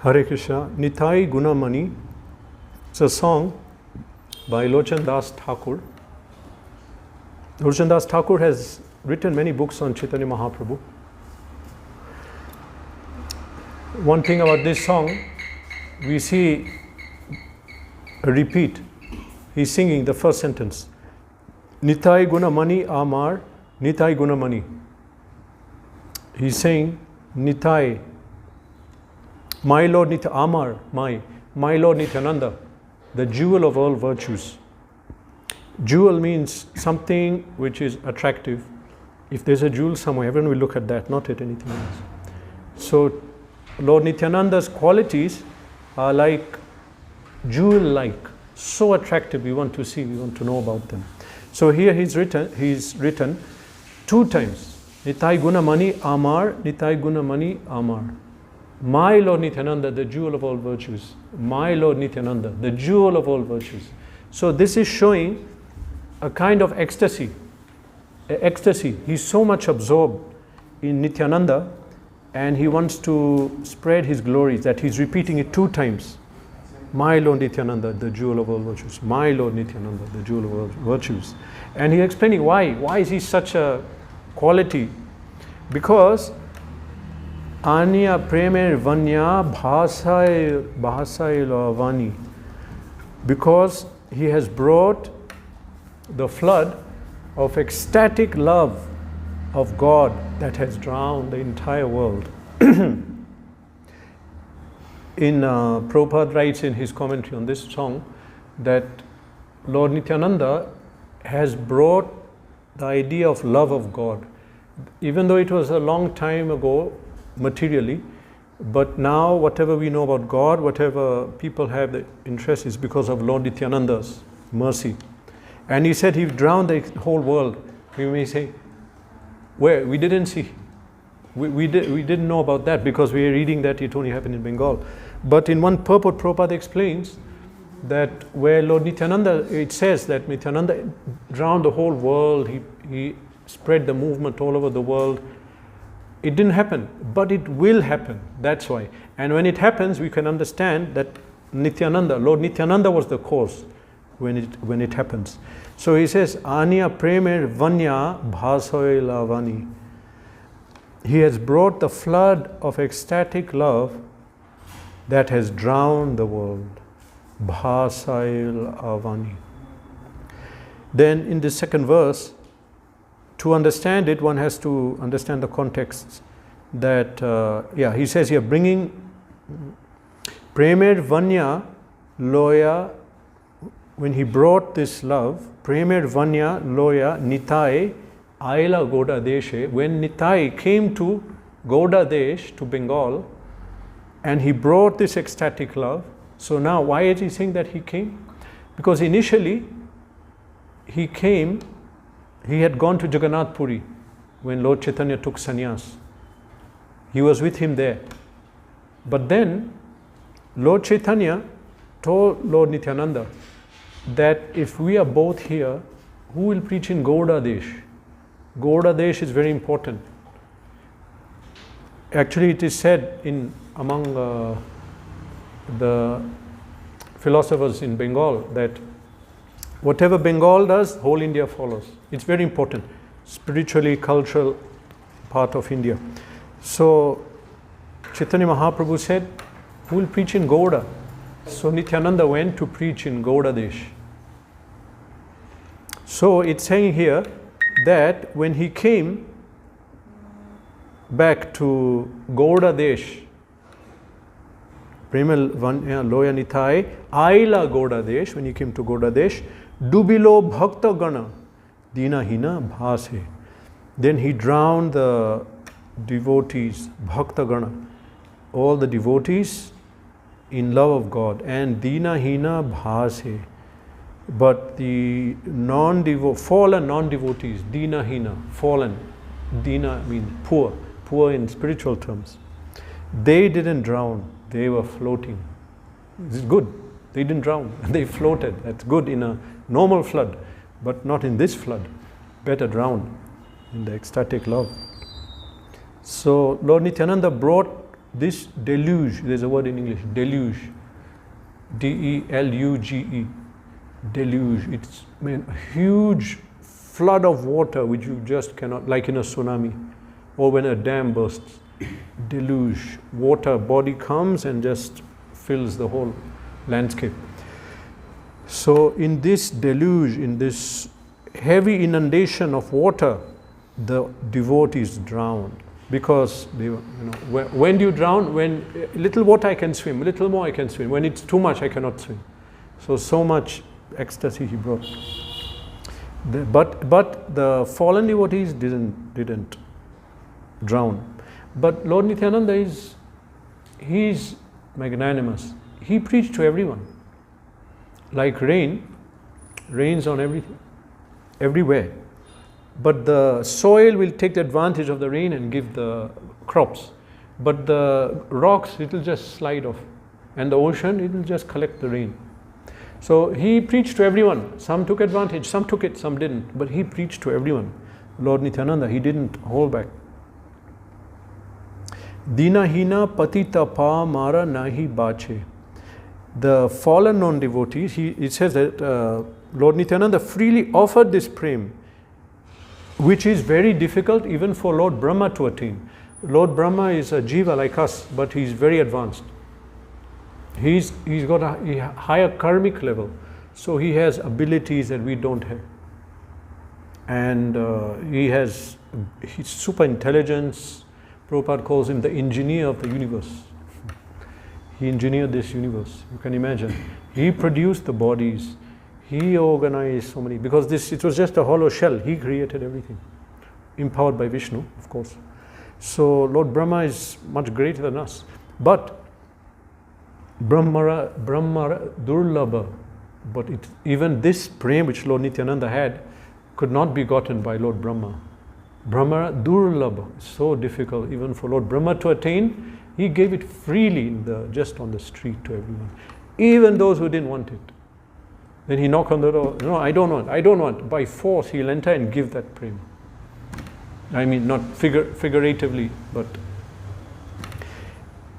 Hare Krishna. Nitai Gunamani. It's a song by Lochan Das Thakur. Lochan Das Thakur has written many books on Chaitanya Mahaprabhu. One thing about this song, we see a repeat. He's singing the first sentence. Nitai Gunamani Amar, Nitai Gunamani. He's saying, Nitai, my Lord Amar, my Lord Nityananda, the jewel of all virtues. Jewel means something which is attractive. If there's a jewel somewhere, everyone will look at that, not at anything else. So, Lord Nityananda's qualities are like jewel-like, so attractive. We want to see, we want to know about them. So here he's written 2 times. Nitai Gunamani Amar, Nitai Gunamani Amar. My Lord Nityananda, the jewel of all virtues. My Lord Nityananda, the jewel of all virtues. So this is showing a kind of ecstasy. He's so much absorbed in Nityananda, and he wants to spread his glories, that he's repeating it 2 times. My Lord Nityananda, the jewel of all virtues. My Lord Nityananda, the jewel of all virtues. And he's explaining why. Why is he such a quality? Because Anya Premer Vanya Bhasai Lavani. Because he has brought the flood of ecstatic love of God that has drowned the entire world. Prabhupada writes in his commentary on this song that Lord Nityananda has brought the idea of love of God. Even though it was a long time ago materially, but now whatever we know about God, whatever people have the interest, is because of Lord Nityananda's mercy. And he said he drowned the whole world. We may say, where? We didn't see. We didn't know about that because we are reading that it only happened in Bengal. But in one purport, Prabhupada explains that where Lord Nityananda, it says that Nityananda drowned the whole world, he spread the movement all over the world. It didn't happen, but it will happen. That's why. And when it happens, we can understand that Nityananda, Lord Nityananda was the cause when it happens. So he says, Anya Premer Vanya Bhasoy Lavani. He has brought the flood of ecstatic love that has drowned the world. Bhasail Avani. Then in the second verse, to understand it, one has to understand the context. That, he says here, bringing Premer Vanya Loya, when he brought this love, Premer Vanya Loya Nitai Aila Goda Deshe, when Nitai came to Goda Desh, to Bengal, and he brought this ecstatic love. So now, why is he saying that he came? Because initially, he came, he had gone to Jagannath Puri when Lord Chaitanya took sannyas. He was with him there. But then, Lord Chaitanya told Lord Nityananda that if we are both here, who will preach in Gauda Desh? Gauda Desh is very important. Actually, it is said among the philosophers in Bengal that whatever Bengal does, whole India follows. It's very important, spiritually, cultural part of India. So Chaitanya Mahaprabhu said, who will preach in Gauda? So Nityananda went to preach in Gauda Desh. So it's saying here that when he came back to Gauda Desh, Premal Loya Nitai, Aila Gauda Desh, when he came to Gauda Desh, Dubilo Bhakta Gana, Dina Hina Bhase. Then he drowned the devotees, Bhakta Gana, all the devotees in love of God, and Dina Hina Bhase. But the fallen non-devotees, Dina Hina, fallen, Dina means poor in spiritual terms. They didn't drown, they were floating. This is good. They didn't drown, they floated. That's good in a normal flood, but not in this flood. Better drown in the ecstatic love. So Lord Nityananda brought this deluge, there's a word in English, deluge, D-E-L-U-G-E, deluge. It's a huge flood of water which you just cannot, like in a tsunami or when a dam bursts. Deluge, water body comes and just fills the whole landscape. So in this deluge, in this heavy inundation of water, the devotees drowned. Because they were, when do you drown? When little water I can swim, little more I can swim. When it's too much I cannot swim. So much ecstasy he brought. But the fallen devotees didn't drown. But Lord Nityananda he's magnanimous. He preached to everyone. Like rains on everything, everywhere. But the soil will take advantage of the rain and give the crops. But the rocks, it will just slide off. And the ocean, it will just collect the rain. So he preached to everyone. Some took advantage, some took it, some didn't. But he preached to everyone. Lord Nityananda, he didn't hold back. Dina hina patita pa mara nahi bache. The fallen non-devotees, it says that Lord Nityananda freely offered this prem, which is very difficult even for Lord Brahma to attain. Lord Brahma is a jiva like us, but he's very advanced. He's got a higher karmic level, so he has abilities that we don't have. And he's super intelligence. Prabhupada calls him the engineer of the universe. He engineered this universe, you can imagine. He produced the bodies. He organized so many, because it was just a hollow shell. He created everything, empowered by Vishnu, of course. So Lord Brahma is much greater than us. But Brahmara Durlabha, but even this prem which Lord Nityananda had could not be gotten by Lord Brahma. Brahmara Durlabha, so difficult even for Lord Brahma to attain. He gave it freely just on the street to everyone, even those who didn't want it. Then he knocked on the door. No, I don't want. By force, he'll enter and give that prem. I mean, not figuratively, but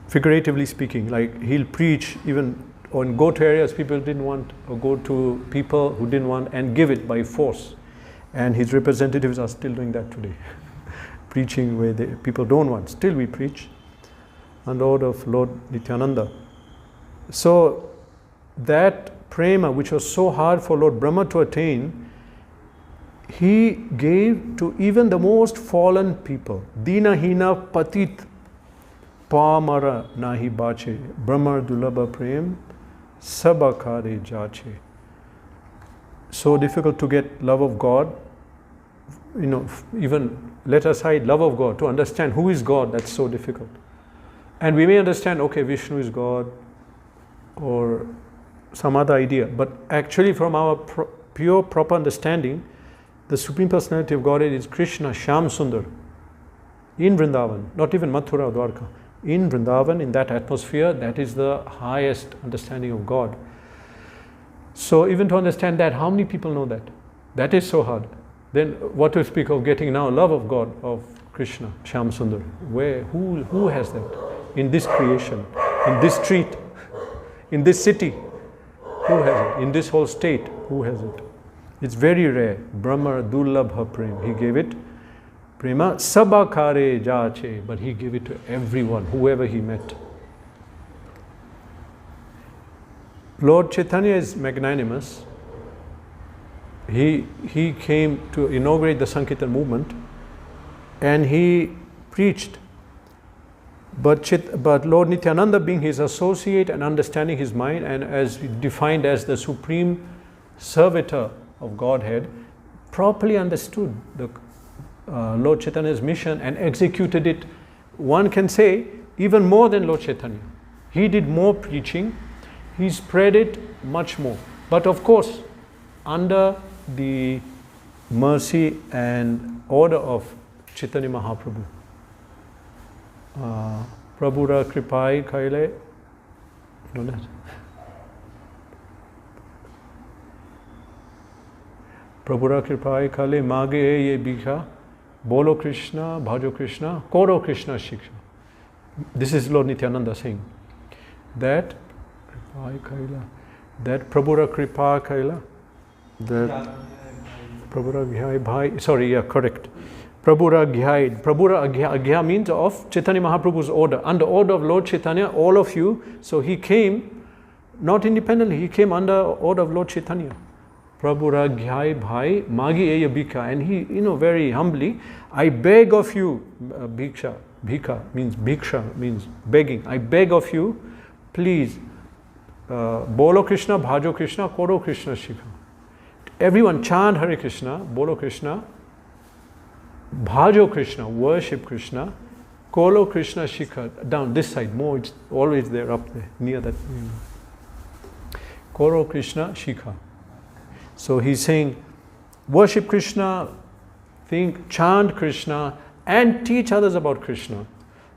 figuratively speaking, like he'll preach even or go to areas people didn't want, or go to people who didn't want and give it by force. And his representatives are still doing that today. Preaching where people don't want. Still we preach under order of Lord Nityananda. So that prema, which was so hard for Lord Brahma to attain, he gave to even the most fallen people. Dina hina patit pamara nahi bache Brahma dulabha prem sabakare jache. So difficult to get love of God. Even let aside love of God, to understand who is God, that's so difficult. And we may understand, okay, Vishnu is God or some other idea, but actually from our pure, proper understanding, the Supreme Personality of Godhead is Krishna, Shyam Sundar, in Vrindavan, not even Mathura or Dwarka. In Vrindavan, in that atmosphere, that is the highest understanding of God. So even to understand that, how many people know that? That is so hard. Then what to speak of getting now love of God, of Krishna, Shyam Sundar? Who has that? In this creation, in this street, in this city, who has it? In this whole state, who has it? It's very rare. Brahma Durlabha Prem. He gave it. Prema Sabakare Jache. But he gave it to everyone, whoever he met. Lord Chaitanya is magnanimous. He came to inaugurate the Sankirtan movement and he preached. But Lord Nityananda, being his associate and understanding his mind, and as defined as the supreme servitor of Godhead, properly understood the Lord Chaitanya's mission and executed it, one can say, even more than Lord Chaitanya. He did more preaching, he spread it much more. But of course, under the mercy and order of Chaitanya Mahaprabhu. Prabhura Kripai Kaile, know that? Prabhura Kripai Kaile Mage Ye Bikha Bolo Krishna Bhajo Krishna Koro Krishna Shiksha. This is Lord Nityananda saying that Prabhura Kripa Kaila, that Prabhura Gyai Bhai, sorry, yeah, correct. Prabhura Gyai. Prabhura Agya means of Chaitanya Mahaprabhu's order. Under order of Lord Chaitanya, all of you. So he came not independently, he came under order of Lord Chaitanya. Prabhura Gyai Bhai Magi Eya Bhika. And he, very humbly, I beg of you, Bhiksha. Bhika means Bhiksha, means begging. I beg of you, please, Bolo Krishna, Bhajo Krishna, Koro Krishna Shikha. Everyone chant Hare Krishna, Bolo Krishna, Bhajo Krishna, worship Krishna, Kolo Krishna Shikha, down this side, more, it's always there, up there, near that. Koro Krishna Shikha. So he's saying, worship Krishna, chant Krishna, and teach others about Krishna.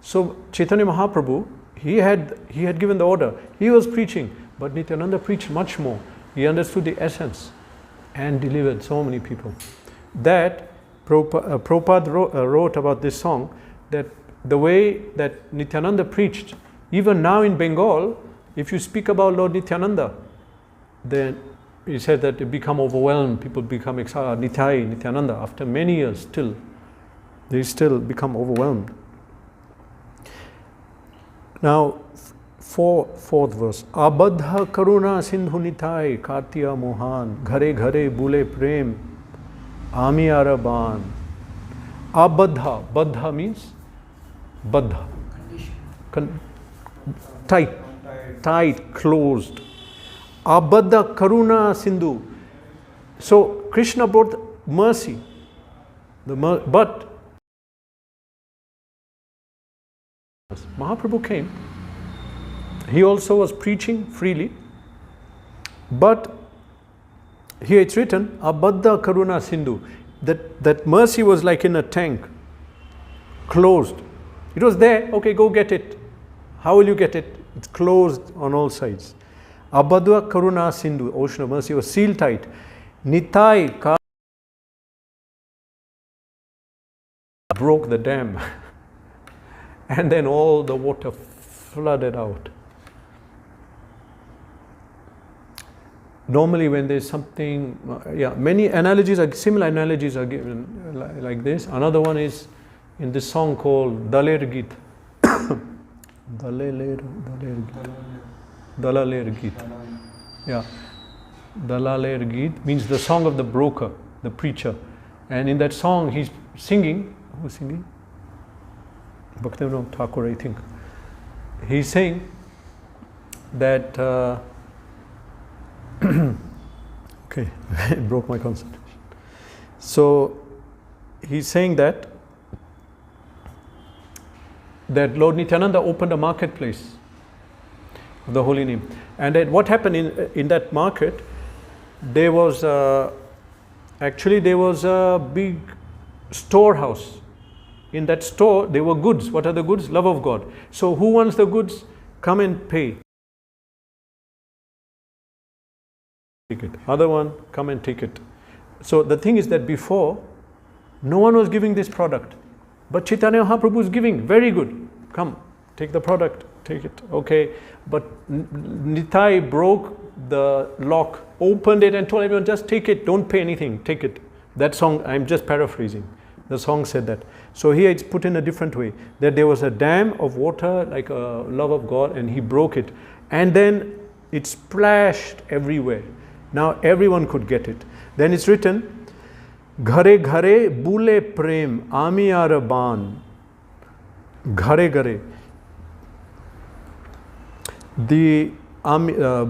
So Chaitanya Mahaprabhu, he had given the order. He was preaching, but Nityananda preached much more. He understood the essence and delivered so many people. That Prabhupada wrote about this song, that the way that Nityananda preached, even now in Bengal, if you speak about Lord Nityananda, then he said that they become overwhelmed, people become Nityananda, after many years still, they still become overwhelmed. Now, fourth verse. Abadha karuna sindhu nitai kartiya mohan ghare ghare bule prem ami araban. Abadha. Badha means Badha. Tight, closed. Abadha karuna sindhu. So Krishna brought mercy. But Mahaprabhu came. He also was preaching freely. But here it's written, Abadha karuna sindhu. That mercy was like in a tank, closed. It was there, okay, go get it. How will you get it? It's closed on all sides. Abadha karuna sindhu, ocean of mercy, was sealed tight. Nitai broke the dam. And then all the water flooded out. Normally when there's something, many analogies, similar analogies are given like this. Another one is in this song called Daler Geet. Dalaler Geet. Yeah. Dalaler Geet means the song of the broker, the preacher. And in that song he's singing, who's singing? Bhaktivinoda Thakur, I think. He's saying that okay, it broke my concentration. So he's saying that Lord Nityananda opened a marketplace of the holy name, and that what happened in that market, there was a big storehouse. In that store there were goods. What are the goods? Love of God. So who wants the goods? Come and pay. Take it. Other one, come and take it. So the thing is that before, no one was giving this product. But Chaitanya Mahaprabhu is giving. Very good. Come, take the product. Take it. Okay. But Nitai broke the lock, opened it and told everyone, just take it. Don't pay anything. Take it. That song, I'm just paraphrasing. The song said that. So here it's put in a different way. That there was a dam of water, like a love of God, and he broke it. And then it splashed everywhere. Now everyone could get it. Then it's written, Ghare ghare bule prem ami araban. Ghare ghare. The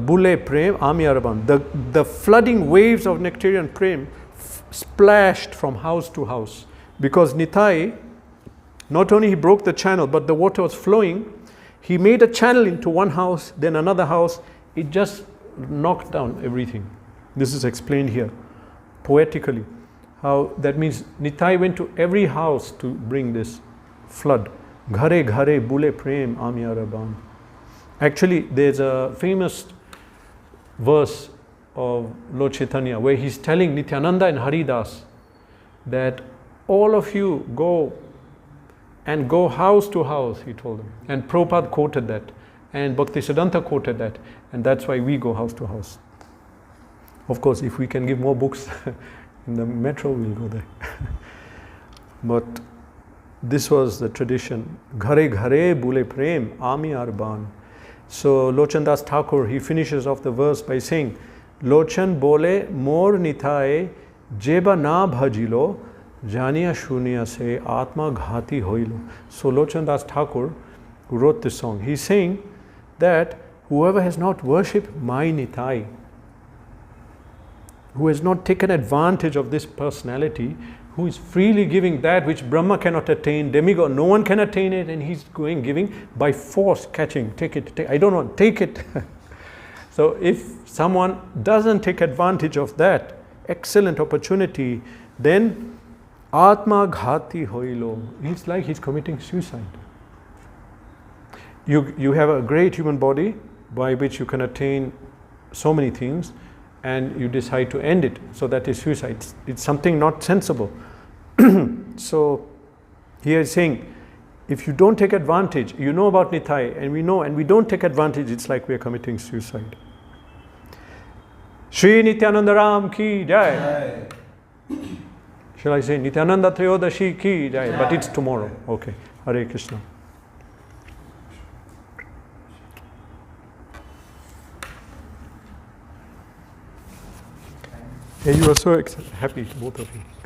bule prem ami araban. The flooding waves of nectarian prem splashed from house to house. Because Nitai, not only he broke the channel, but the water was flowing. He made a channel into one house, then another house. It just knocked down everything. This is explained here poetically. How that means Nitai went to every house to bring this flood. Ghare ghare bule prem ami araban. Actually, there's a famous verse of Lord Chaitanya where he's telling Nityananda and Haridas that all of you go and go house to house, he told them. And Prabhupada quoted that, and Bhaktisiddhanta quoted that, and that's why we go house to house. Of course, if we can give more books in the metro, we'll go there. But this was the tradition. Ghare ghare bule prem, ami arban. So Lochan Das Thakur, he finishes off the verse by saying, Lochan bole mor nithai jeba na bhajilo, janiya shunya se atma ghati hoilo. So Lochan Das Thakur, who wrote this song, he's saying that whoever has not worshipped my nithai, who has not taken advantage of this personality, who is freely giving that which Brahma cannot attain, demigod, no one can attain it, and he's giving by force, catching, take it, I don't want, take it. So if someone doesn't take advantage of that excellent opportunity, then Atma Ghati Hoilo, it's like he's committing suicide. You have a great human body by which you can attain so many things, and you decide to end it, so that is suicide. It's something not sensible. So here is saying, if you don't take advantage, you know about Nithai, and we know, and we don't take advantage, it's like we are committing suicide. Shri Nityananda Ram ki jai. Shall I say Nityananda Tryodashi ki jai? But it's tomorrow. Okay. Hare Krishna. Yeah, you are so happy, both of you.